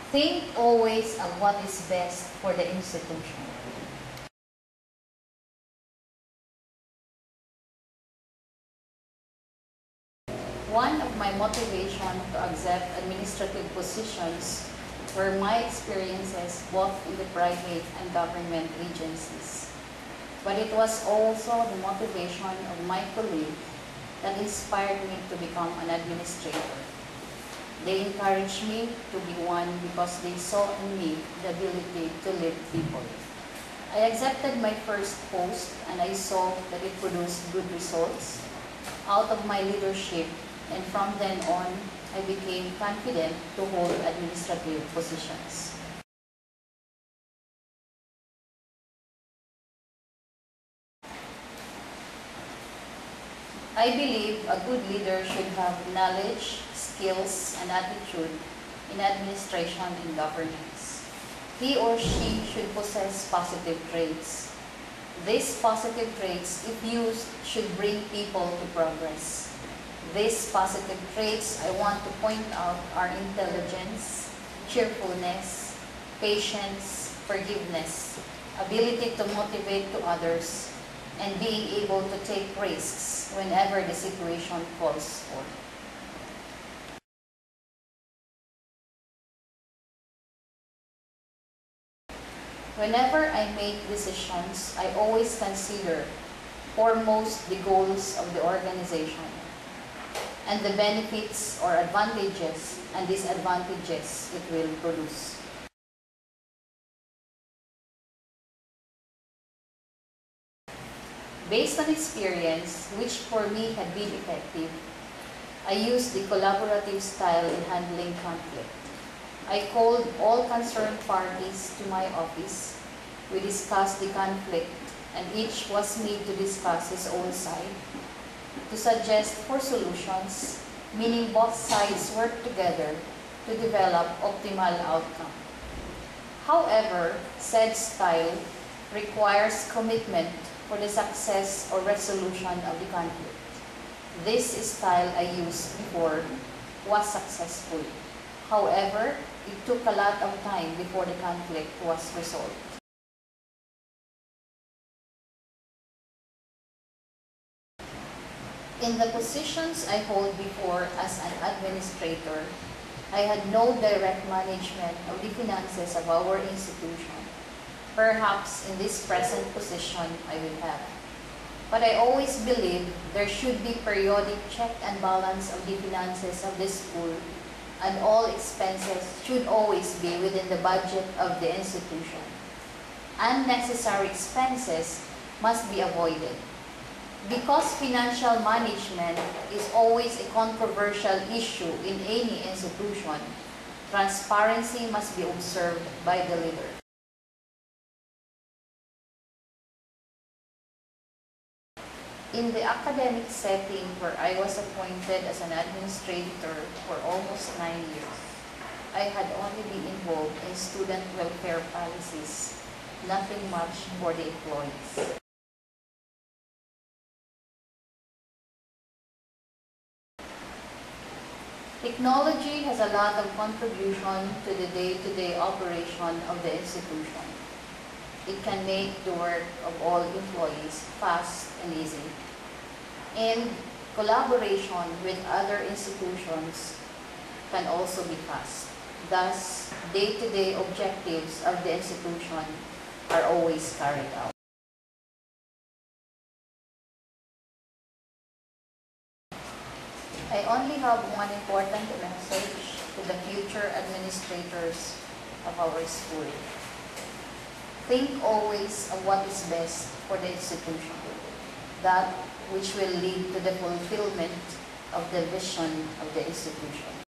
Think always of what is best for the institution. One of my motivation to accept administrative positions were my experiences both in the private and government agencies. But it was also the motivation of my colleague that inspired me to become an administrator. They encouraged me to be one because they saw in me the ability to lead people. I accepted my first post and I saw that it produced good results out of my leadership, and from then on, I became confident to hold administrative positions. I believe a good leader should have knowledge, skills, and attitude in administration and governance. He or she should possess positive traits. These positive traits, if used, should bring people to progress. These positive traits I want to point out are intelligence, cheerfulness, patience, forgiveness, ability to motivate to others, and being able to take risks whenever the situation calls for. Whenever I make decisions, I always consider foremost the goals of the organization and the benefits or advantages and disadvantages it will produce. Based on experience, which for me had been effective, I used the collaborative style in handling conflict. I called all concerned parties to my office. We discussed the conflict, and each was made to discuss his own side, to suggest for solutions, meaning both sides work together to develop optimal outcome. However, said style requires commitment for the success or resolution of the conflict. This style I used before was successful. However, it took a lot of time before the conflict was resolved. In the positions I hold before as an administrator, I had no direct management of the finances of our institution. Perhaps in this present position I will have. But I always believe there should be periodic check and balance of the finances of the school, and all expenses should always be within the budget of the institution. Unnecessary expenses must be avoided. Because financial management is always a controversial issue in any institution, transparency must be observed by the leader. In the academic setting where I was appointed as an administrator for almost 9 years, I had only been involved in student welfare policies, nothing much for the employees. Technology has a lot of contribution to the day-to-day operation of the institution. It can make the work of all employees fast and easy. And collaboration with other institutions can also be fast. Thus, day-to-day objectives of the institution are always carried out. I only have one important message to the future administrators of our school. Think always of what is best for the institution, that which will lead to the fulfillment of the vision of the institution.